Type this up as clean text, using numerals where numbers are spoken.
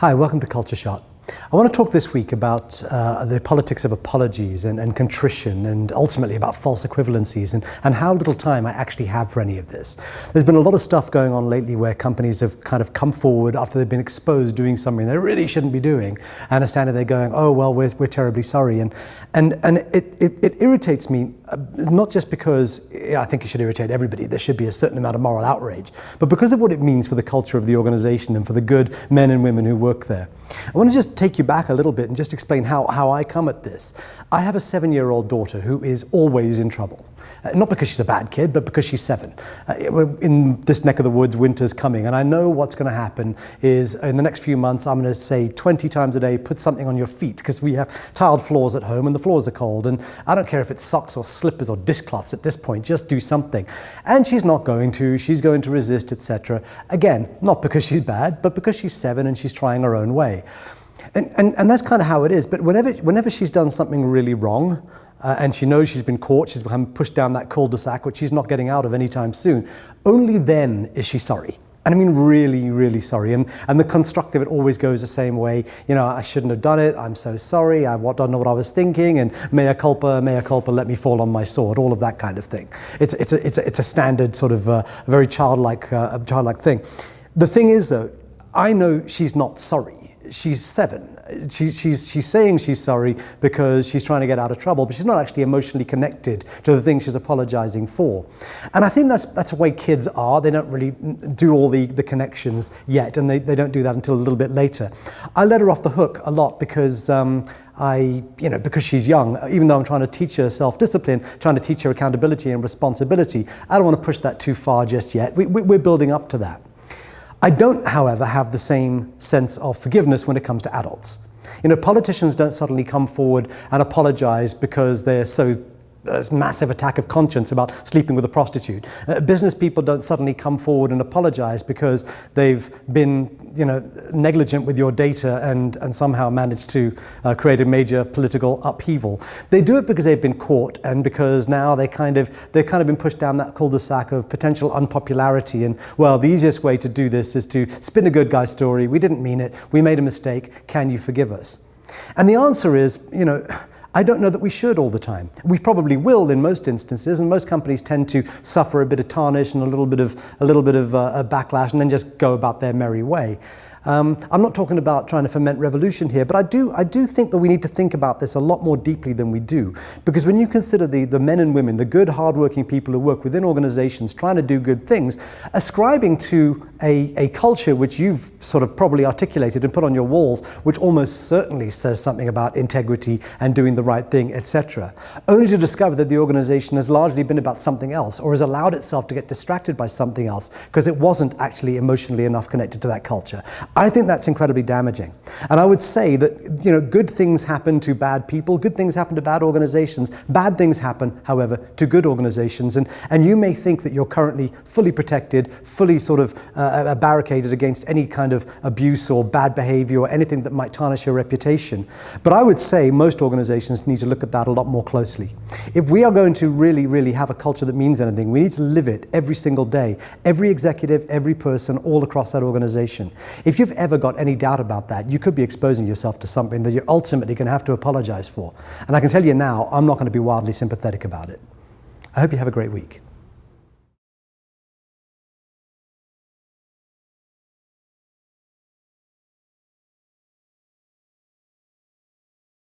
Hi, welcome to Culture Shot. I want to talk this week about the politics of apologies and contrition, and ultimately about false equivalencies and how little time I actually have for any of this. There's been a lot of stuff going on lately where companies have kind of come forward after they've been exposed doing something they really shouldn't be doing, and are standing there going, oh, well, we're terribly sorry. And it irritates me, not just because I think it should irritate everybody, there should be a certain amount of moral outrage, but because of what it means for the culture of the organization and for the good men and women who work there. I want to just take you back a little bit and just explain how I come at this. I have a 7-year-old daughter who is always in trouble. Not because she's a bad kid, but because she's 7. In this neck of the woods, winter's coming, and I know what's going to happen is in the next few months, I'm going to say 20 times a day, put something on your feet, because we have tiled floors at home and the floors are cold, and I don't care if it's socks or slippers or dishcloths at this point, just do something. And she's not going to, she's going to resist, etc. Again, not because she's bad, but because she's 7 and she's trying her own way. And that's kind of how it is, but whenever she's done something really wrong, and she knows she's been caught, she's been pushed down that cul-de-sac, which she's not getting out of anytime soon, only then is she sorry. And I mean really, really sorry. And the construct of it always goes the same way. You know, I shouldn't have done it, I'm so sorry, I don't know what I was thinking, and mea culpa, let me fall on my sword, all of that kind of thing. It's a standard sort of very childlike thing. The thing is though, I know she's not sorry. She's 7. She's saying she's sorry because she's trying to get out of trouble, but she's not actually emotionally connected to the thing she's apologizing for. And I think that's the way kids are. They don't really do all the connections yet, and they don't do that until a little bit later. I let her off the hook a lot because because she's young, even though I'm trying to teach her self-discipline, trying to teach her accountability and responsibility, I don't want to push that too far just yet. We're building up to that. I don't, however, have the same sense of forgiveness when it comes to adults. You know, politicians don't suddenly come forward and apologize because they're so massive attack of conscience about sleeping with a prostitute. Business people don't suddenly come forward and apologize because they've been, negligent with your data and somehow managed to create a major political upheaval. They do it because they've been caught, and because now they've kind of been pushed down that cul-de-sac of potential unpopularity. And well, the easiest way to do this is to spin a good guy story. We didn't mean it. We made a mistake. Can you forgive us? And the answer is, I don't know that we should all the time. We probably will in most instances, and most companies tend to suffer a bit of tarnish and a little bit of a backlash, and then just go about their merry way. I'm not talking about trying to foment revolution here, but I do think that we need to think about this a lot more deeply than we do. Because when you consider the men and women, the good, hardworking people who work within organizations trying to do good things, ascribing to a culture which you've sort of probably articulated and put on your walls, which almost certainly says something about integrity and doing the right thing, etc., only to discover that the organization has largely been about something else, or has allowed itself to get distracted by something else because it wasn't actually emotionally enough connected to that culture. I think that's incredibly damaging. And I would say that, good things happen to bad people, good things happen to bad organizations, bad things happen, however, to good organizations. And you may think that you're currently fully protected, fully sort of barricaded against any kind of abuse or bad behavior or anything that might tarnish your reputation. But I would say most organizations need to look at that a lot more closely. If we are going to really, really have a culture that means anything, we need to live it every single day, every executive, every person, all across that organization. If you've ever got any doubt about that, you could be exposing yourself to something that you're ultimately going to have to apologize for. And I can tell you now, I'm not going to be wildly sympathetic about it. I hope you have a great week.